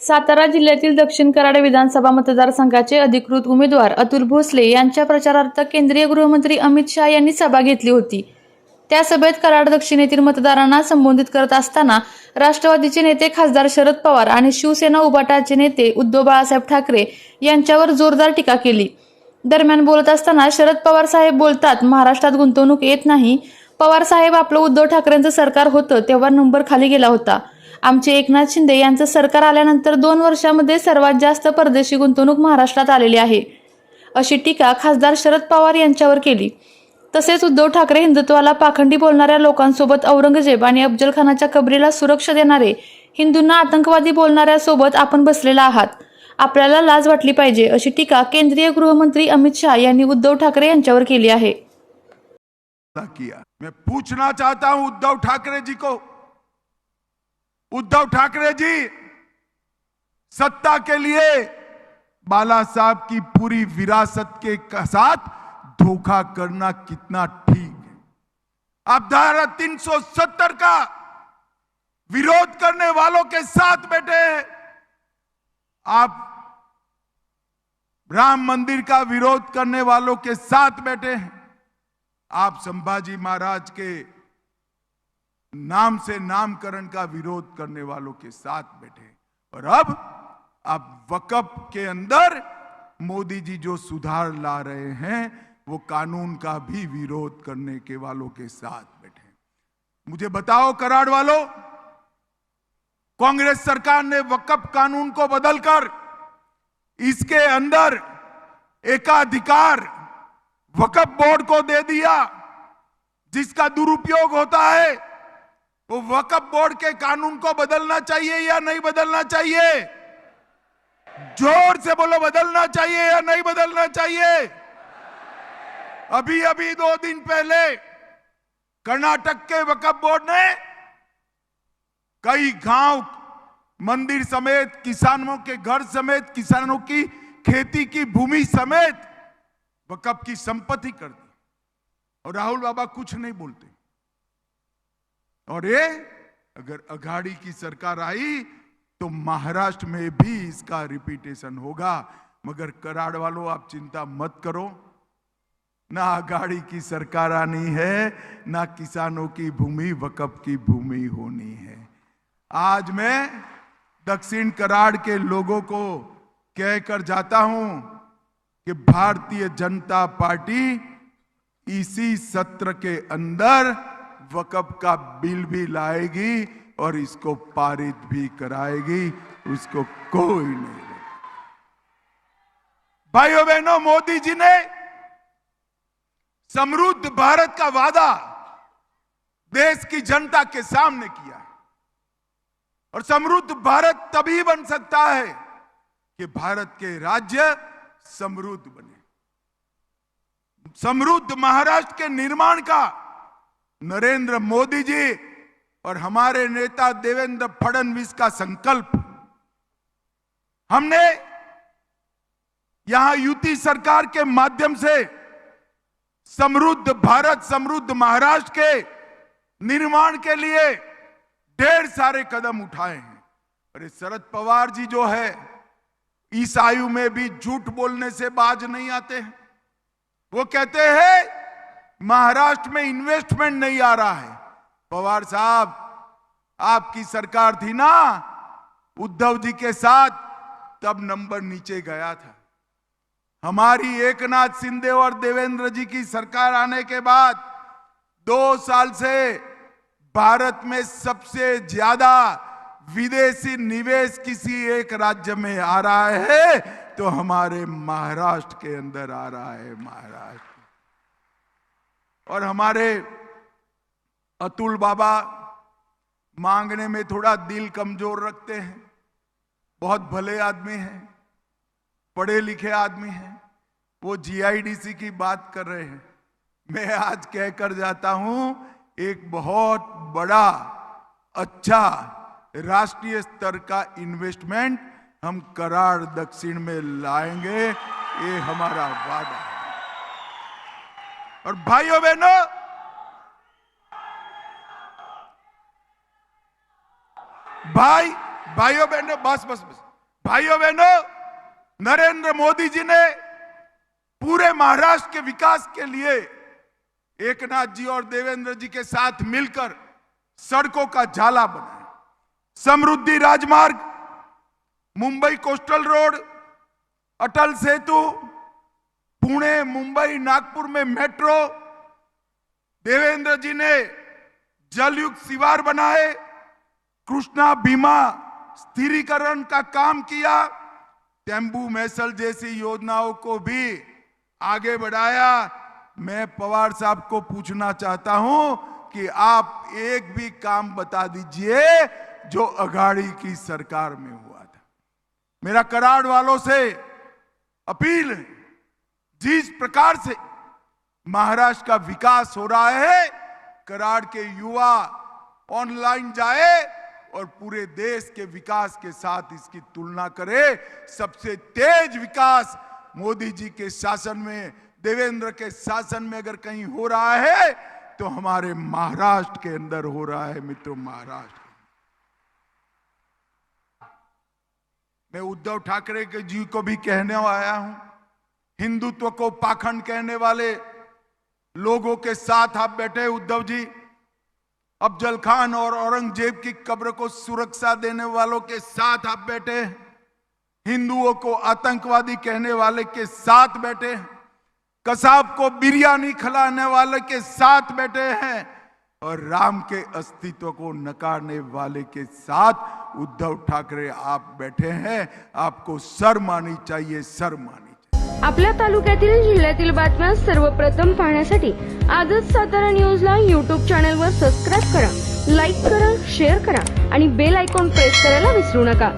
सातारा जिल्ह्यातील दक्षिण कराड विधानसभा मतदारसंघाचे अधिकृत उमेदवार अतुल भोसले यांच्या प्रचारार्थ केंद्रीय गृहमंत्री अमित शहा यांनी सभा घेतली होती। त्या सभेत कराड दक्षिणेतील मतदारांना संबोधित करत असताना राष्ट्रवादीचे नेते खासदार शरद पवार आणि शिवसेना उभाटाचे नेते उद्धव बाळासाहेब ठाकरे यांच्यावर जोरदार टीका केली। दरम्यान बोलत असताना शरद पवार साहेब बोलतात, महाराष्ट्रात गुंतवणूक येत नाही। पवार साहेब, आपलं उद्धव ठाकरेंचं सरकार होतं तेव्हा नंबर खाली गेला होता। आमचे एकनाथ शिंदे यांचं सरकार आल्यानंतर 2 वर्षांमध्ये सर्वात जास्त परदेशी गुंतवणूक महाराष्ट्रात आलेली आहे, अशी टीका खासदार शरद पवार यांच्यावर केली। तसेच उद्धव ठाकरे हिंदुत्वाला पाखंडी बोलणाऱ्या लोकांसोबत, औरंगजेब आणि अफजल खानाच्या कबरीला सुरक्षा देणारे, हिंदूंना आतंकवादी बोलणाऱ्या सोबत आपण बसलेला आहात। आपल्याला लाज वाटली पाहिजे, अशी टीका केंद्रीय गृहमंत्री अमित शहा यांनी उद्धव ठाकरे यांच्यावर केली आहे। मैं पूछना चाहता हूं उद्धव ठाकरे जी को, उद्धव ठाकरे जी, सत्ता के लिए बाला साहब की पूरी विरासत के साथ धोखा करना कितना ठीक है। आप धारा 370 का विरोध करने वालों के साथ बैठे हैं, आप राम मंदिर का विरोध करने वालों के साथ बैठे हैं, आप संभाजी महाराज के नाम से नामकरण का विरोध करने वालों के साथ बैठे, और अब आप वक्फ के अंदर मोदी जी जो सुधार ला रहे हैं वो कानून का भी विरोध करने के वालों के साथ बैठे। मुझे बताओ कराड़ वालों, कांग्रेस सरकार ने वक्फ कानून को बदलकर इसके अंदर एकाधिकार वक्फ बोर्ड को दे दिया, जिसका दुरुपयोग होता है। वो वक्फ बोर्ड के कानून को बदलना चाहिए या नहीं बदलना चाहिए? जोर से बोलो, बदलना चाहिए या नहीं बदलना चाहिए? अभी अभी 2 दिन पहले कर्नाटक के वक्फ बोर्ड ने कई गांव, मंदिर समेत, किसानों के घर समेत, किसानों की खेती की भूमि समेत वक्फ की संपत्ति कर दी, और राहुल बाबा कुछ नहीं बोलते। और ये अगर अघाड़ी की सरकार आई तो महाराष्ट्र में भी इसका रिपीटेशन होगा। मगर कराड़ वालों, आप चिंता मत करो, ना अघाड़ी की सरकार आनी है, ना किसानों की भूमि वक्फ की भूमि होनी है। आज मैं दक्षिण कराड़ के लोगों को कहकर जाता हूं कि भारतीय जनता पार्टी इसी सत्र के अंदर वक्फ का बिल भी लाएगी और इसको पारित भी कराएगी, उसको कोई नहीं रोकेगा। भाइयों बहनों, मोदी जी ने समृद्ध भारत का वादा देश की जनता के सामने किया, और समृद्ध भारत तभी बन सकता है कि भारत के राज्य समृद्ध बने। समृद्ध महाराष्ट्र के निर्माण का नरेंद्र मोदी जी और हमारे नेता देवेंद्र फडणवीस का संकल्प। हमने यहां युति सरकार के माध्यम से समृद्ध भारत, समृद्ध महाराष्ट्र के निर्माण के लिए ढेर सारे कदम उठाए हैं। अरे शरद पवार जी जो है, इस आयु में भी झूठ बोलने से बाज नहीं आते हैं। वो कहते हैं महाराष्ट्र में इन्वेस्टमेंट नहीं आ रहा है। पवार साहब, आपकी सरकार थी ना उद्धव जी के साथ, तब नंबर नीचे गया था। हमारी एकनाथ शिंदे और देवेंद्र जी की सरकार आने के बाद 2 साल से भारत में सबसे ज्यादा विदेशी निवेश किसी एक राज्य में आ रहा है तो हमारे महाराष्ट्र के अंदर आ रहा है, महाराष्ट्र। और हमारे अतुल बाबा मांगने में थोड़ा दिल कमजोर रखते हैं, बहुत भले आदमी हैं, पढ़े लिखे आदमी हैं। वो जीआईडीसी की बात कर रहे हैं। मैं आज कहकर जाता हूं, एक बहुत बड़ा अच्छा राष्ट्रीय स्तर का इन्वेस्टमेंट हम कराड़ दक्षिण में लाएंगे, ये हमारा वादा है। और भाइयों बहनों, भाइयों बहनों, बस बस बस, भाइयों बहनों, नरेंद्र मोदी जी ने पूरे महाराष्ट्र के विकास के लिए एकनाथ जी और देवेंद्र जी के साथ मिलकर सड़कों का जाला बनाया। समृद्धि राजमार्ग, मुंबई कोस्टल रोड, अटल सेतु, पुणे, मुंबई, नागपुर में मेट्रो, देवेंद्र जी ने जलयुक्त शिवार बनाए, कृष्णा भीमा स्थिरीकरण का काम किया, टेम्बू मैसल जैसी योजनाओं को भी आगे बढ़ाया। मैं पवार साहब को पूछना चाहता हूं कि आप एक भी काम बता दीजिए जो अघाड़ी की सरकार में हुआ था। मेरा कराड़ वालों से अपील है, जिस प्रकार से महाराष्ट्र का विकास हो रहा है, कराड़ के युवा ऑनलाइन जाए और पूरे देश के विकास के साथ इसकी तुलना करे। सबसे तेज विकास मोदी जी के शासन में, देवेंद्र के शासन में अगर कहीं हो रहा है तो हमारे महाराष्ट्र के अंदर हो रहा है मित्रों, महाराष्ट्र। मैं उद्धव ठाकरे के जी को भी कहने आया हूं, हिंदुत्व को पाखंड कहने वाले लोगों के साथ आप बैठे उद्धव जी। अफजल खान और औरंगजेब की कब्र को सुरक्षा देने वालों के साथ आप बैठे, हिंदुओं को आतंकवादी कहने वाले के साथ बैठे, कसाब को बिरयानी खिलाने वाले के साथ बैठे हैं और राम के अस्तित्व को नकारने वाले के साथ उद्धव ठाकरे आप बैठे हैं। आपको शर्म आनी चाहिए, शर्म आनी चाहिए। आपल्या तालुक्यातील जिल्ह्यातील बातम्या सर्वप्रथम पाहण्यासाठी आजच सातारा न्यूजला YouTube चॅनलवर सबस्क्राइब करा, लाईक करा, शेअर करा आणि बेल आयकॉन प्रेस करायला विसरू नका।